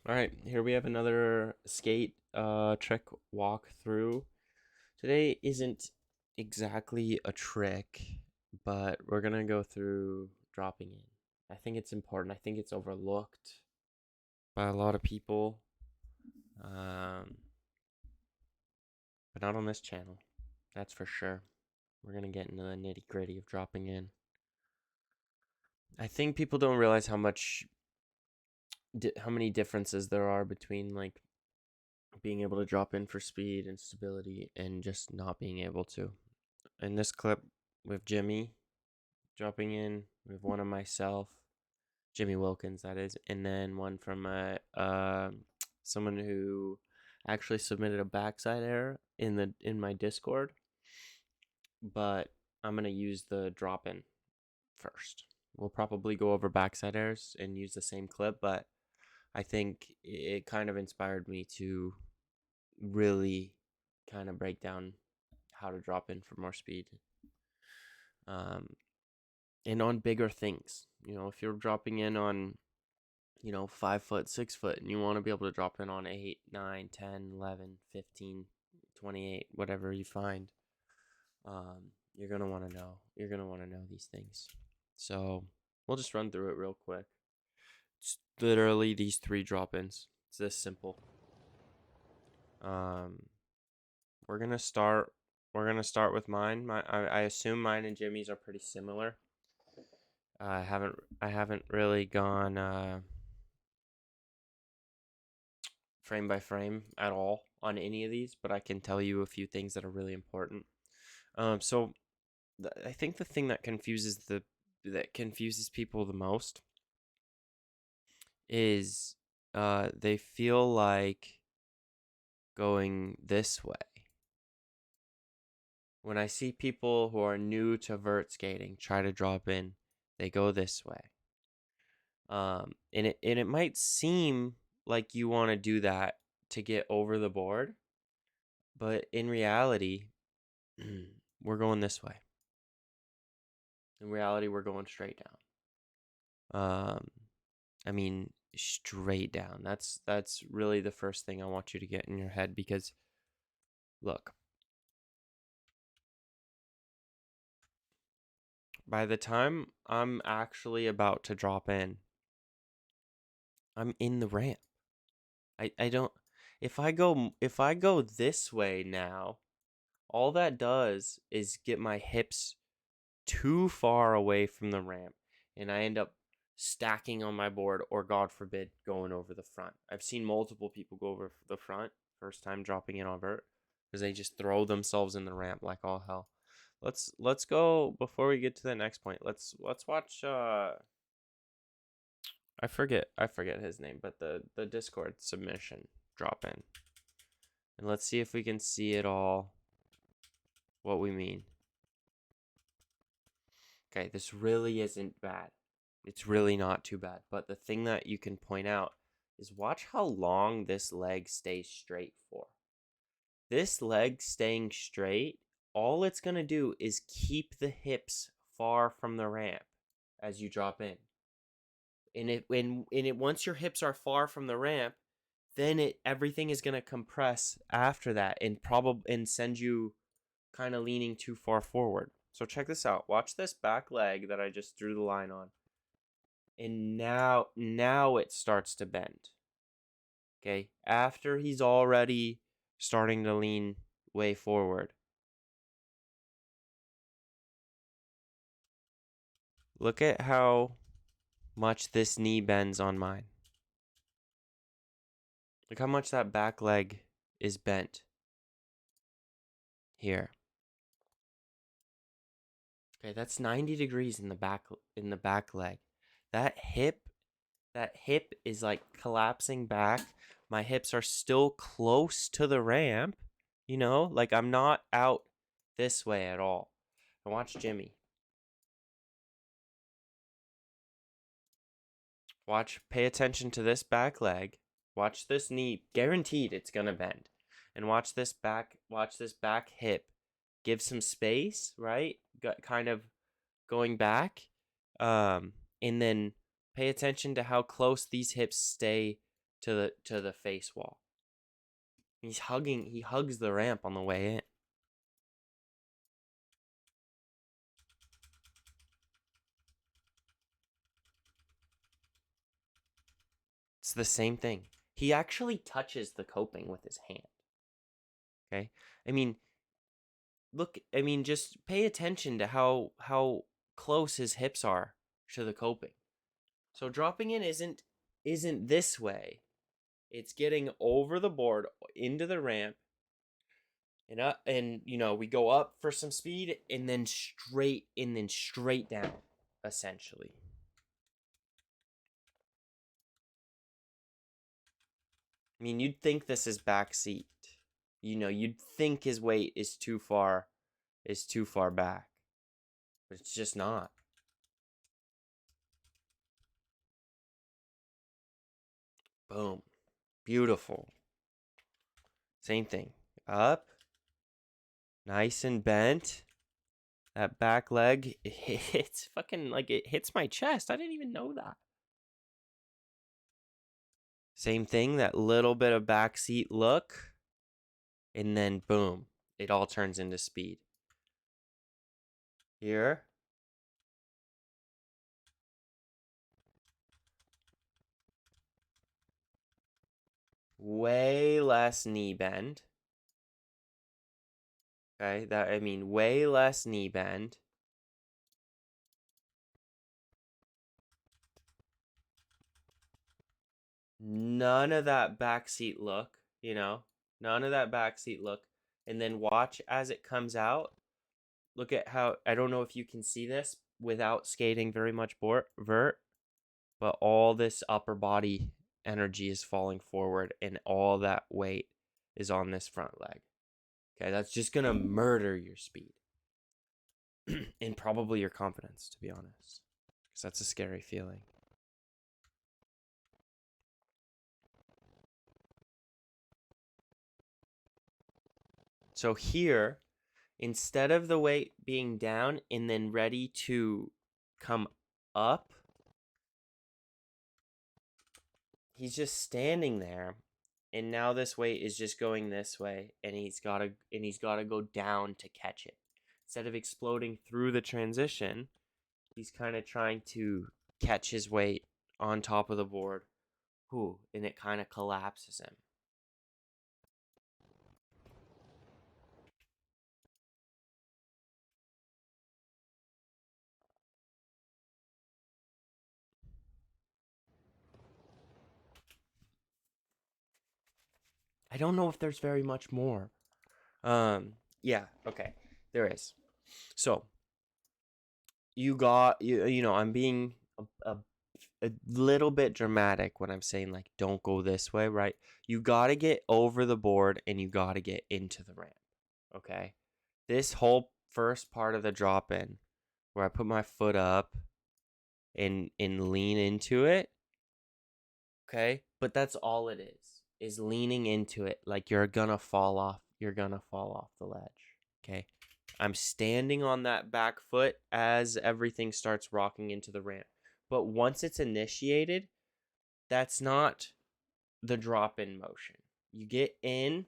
All right, here we have another skate trick walkthrough. Today isn't exactly a trick, but we're gonna go through dropping in. I think it's important. I think it's overlooked by a lot of people, um, but not on this channel. That's for sure. We're gonna get into the nitty gritty of dropping in. I think people don't realize how many differences there are between like being able to drop in for speed and stability and just not being able to. In this clip, with Jimmy dropping in, we have one of myself, Jimmy Wilkins, that is, and then one from someone who actually submitted a backside error in my Discord, but I'm gonna use the drop in first. We'll probably go over backside errors and use the same clip, but I think it kind of inspired me to really kind of break down how to drop in for more speed. Um, and on bigger things, if you're dropping in on, 5 foot, 6 foot, and you want to be able to drop in on 8, 9, 10, 11, 15, 28, whatever you find, you're going to want to know. You're going to want to know these things. So we'll just run through it real quick. It's literally these 3 drop-ins. It's this simple. We're gonna start with mine. I assume mine and Jimmy's are pretty similar. I haven't really gone frame by frame at all on any of these, but I can tell you a few things that are really important. So I think the thing that confuses people the most is they feel like going this way. When I see people who are new to vert skating try to drop in, they go this way. And it might seem like you want to do that to get over the board, but in reality, we're going this way. In reality, we're going straight down. I mean, straight down. That's really the first thing I want you to get in your head, because look, by the time I'm actually about to drop in, I'm in the ramp. I don't if I go this way now, all that does is get my hips too far away from the ramp, and I end up stacking on my board, or God forbid, going over the front. I've seen multiple people go over the front first time dropping in on vert because they just throw themselves in the ramp like all hell. Let's go before we get to the next point. Let's watch I forget his name, but the Discord submission drop in. And let's see if we can see it all what we mean. Okay, this really isn't bad. It's really not too bad. But the thing that you can point out is watch how long this leg stays straight for. This leg staying straight, all it's going to do is keep the hips far from the ramp as you drop in. And once your hips are far from the ramp, then everything is going to compress after that and send you kind of leaning too far forward. So check this out. Watch this back leg that I just drew the line on. And now it starts to bend. Okay? After he's already starting to lean way forward. Look at how much this knee bends on mine. Look how much that back leg is bent here. Okay, that's 90 degrees in the back leg. That hip is like collapsing back. My hips are still close to the ramp, like I'm not out this way at all. And watch Jimmy. Pay attention to this back leg. Watch this knee. Guaranteed it's going to bend. And watch this back hip. Give some space, right? Kind of going back. And then pay attention to how close these hips stay to the face wall. He hugs the ramp on the way in. It's the same thing. He actually touches the coping with his hand. Okay? I mean, just pay attention to how close his hips are to the coping. So dropping in isn't this way. It's getting over the board into the ramp and up, and we go up for some speed and then straight down, essentially. I mean, you'd think this is back seat. You'd think his weight is too far back. But it's just not. Boom. Beautiful. Same thing. Up. Nice and bent. That back leg, it hits it hits my chest. I didn't even know that. Same thing, that little bit of backseat look. And then boom, it all turns into speed. Here. Way less knee bend. Okay, way less knee bend. None of that backseat look, none of that backseat look. And then watch as it comes out. Look at how, I don't know if you can see this without skating very much vert, but all this upper body energy is falling forward and all that weight is on this front leg. Okay, that's just going to murder your speed and probably your confidence, to be honest, because that's a scary feeling. So here, instead of the weight being down and then ready to come up, he's just standing there, and now this weight is just going this way, and he's got to go down to catch it. Instead of exploding through the transition, he's kind of trying to catch his weight on top of the board. And it kind of collapses him. I don't know if there's very much more. Yeah, okay. There is. So, I'm being a little bit dramatic when I'm saying, like, don't go this way, right? You got to get over the board and you got to get into the ramp, okay? This whole first part of the drop in where I put my foot up and lean into it, okay? But that's all it is leaning into it like you're gonna fall off the ledge, okay? I'm standing on that back foot as everything starts rocking into the ramp. But once it's initiated, that's not the drop-in motion. You get in.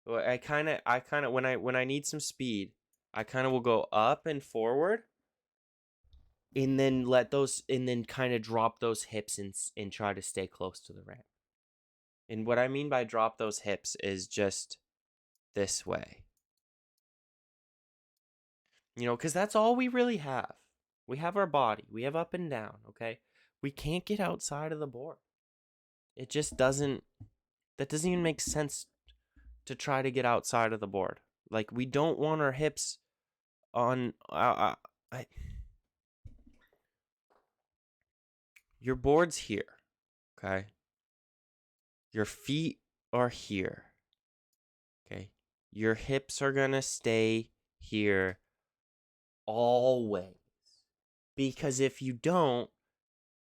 I kind of when I need some speed, I kind of will go up and forward, and then kind of drop those hips and try to stay close to the ramp. And what I mean by drop those hips is just this way. Because that's all we really have. We have our body. We have up and down, okay? We can't get outside of the board. It just doesn't, that doesn't even make sense to try to get outside of the board. Like, we don't want our hips on, your board's here, okay? Your feet are here, okay? Your hips are gonna stay here always. Because if you don't,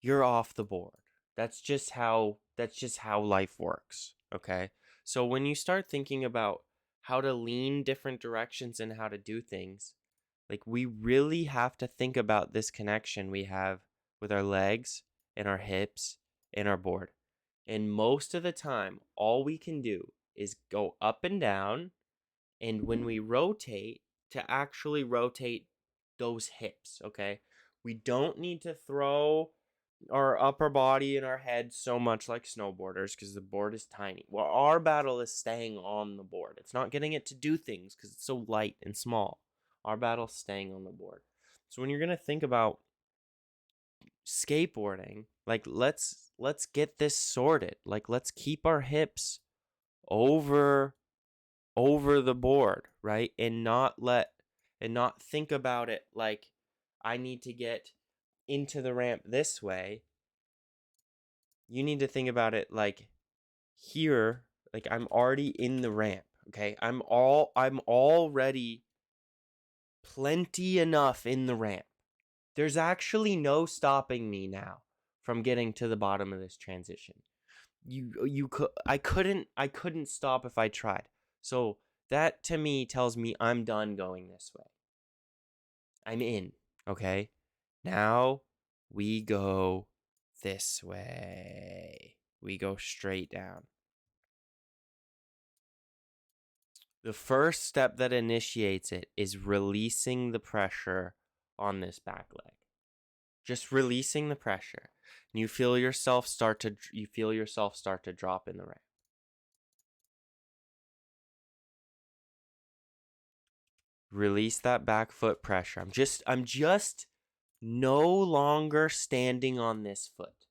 you're off the board. That's just how life works, okay? So when you start thinking about how to lean different directions and how to do things, like, we really have to think about this connection we have with our legs and our hips and our board. And most of the time, all we can do is go up and down. And when we rotate, to actually rotate those hips, okay? We don't need to throw our upper body and our head so much like snowboarders because the board is tiny. Well, our battle is staying on the board. It's not getting it to do things because it's so light and small. Our battle is staying on the board. So when you're going to think about skateboarding, like let's get this sorted. Like let's keep our hips over the board, right? And not think about it like I need to get into the ramp this way. You need to think about it like here, like I'm already in the ramp, okay? I'm already plenty enough in the ramp. There's actually no stopping me now from getting to the bottom of this transition. I couldn't stop if I tried. So that to me tells me I'm done going this way. I'm in, okay? Now we go this way. We go straight down. The first step that initiates it is releasing the pressure on this back leg. Just releasing the pressure. And you feel yourself start to drop in the ramp. Release that back foot pressure. I'm just no longer standing on this foot.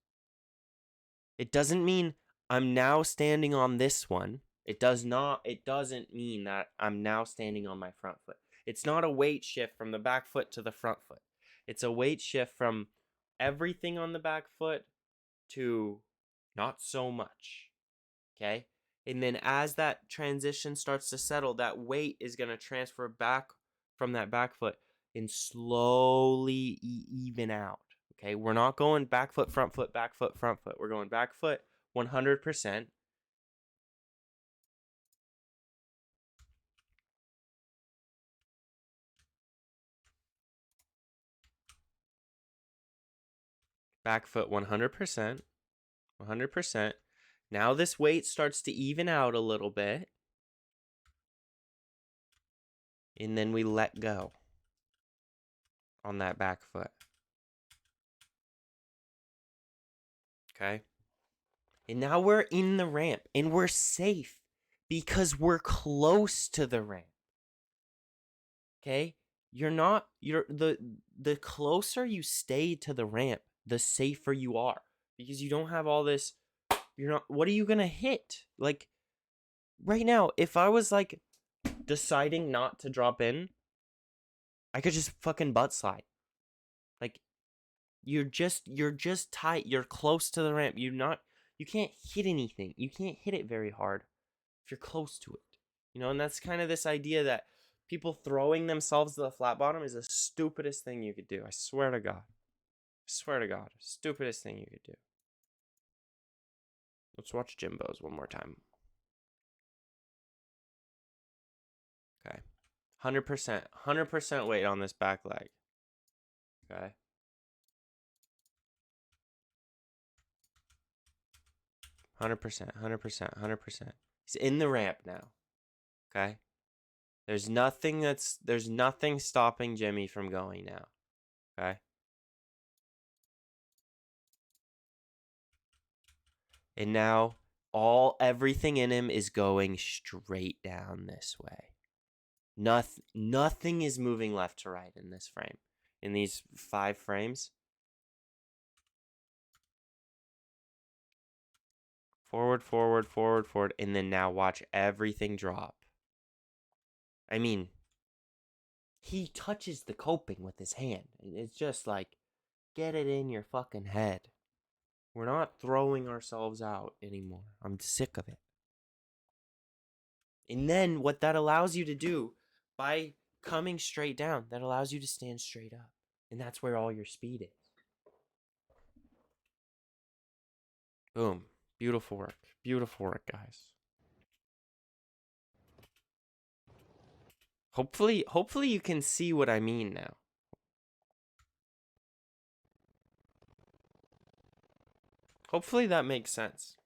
It doesn't mean I'm now standing on this one. It doesn't mean that I'm now standing on my front foot. It's not a weight shift from the back foot to the front foot. It's a weight shift from everything on the back foot to not so much. Okay? And then as that transition starts to settle, that weight is going to transfer back from that back foot and slowly even out. Okay? We're not going back foot, front foot, back foot, front foot. We're going back foot 100%. Back foot 100%. 100%. Now this weight starts to even out a little bit. And then we let go on that back foot. Okay? And now we're in the ramp and we're safe because we're close to the ramp. Okay? The closer you stay to the ramp, the safer you are because you don't have all this. What are you going to hit? Like right now, if I was like deciding not to drop in, I could just fucking butt slide. Like you're just tight. You're close to the ramp. You can't hit anything. You can't hit it very hard if you're close to it. And that's kind of this idea that people throwing themselves to the flat bottom is the stupidest thing you could do. I swear to God. Stupidest thing you could do. Let's watch Jimbo's one more time. Okay. 100% weight on this back leg. Okay. Hundred percent. He's in the ramp now. Okay. There's nothing stopping Jimmy from going now. Okay. And now everything in him is going straight down this way. Nothing is moving left to right in this frame. In these 5 frames. Forward, and then now watch everything drop. I mean, he touches the coping with his hand. It's just like, get it in your fucking head. We're not throwing ourselves out anymore. I'm sick of it. And then what that allows you to do by coming straight down, that allows you to stand straight up. And that's where all your speed is. Boom. Beautiful work, guys. Hopefully you can see what I mean now. Hopefully that makes sense.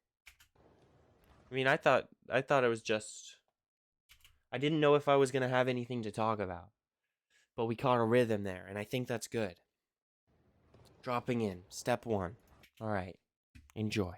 mean, I thought it was just, I didn't know if I was gonna have anything to talk about, but we caught a rhythm there, and I think that's good. Dropping in, step one. All right, enjoy.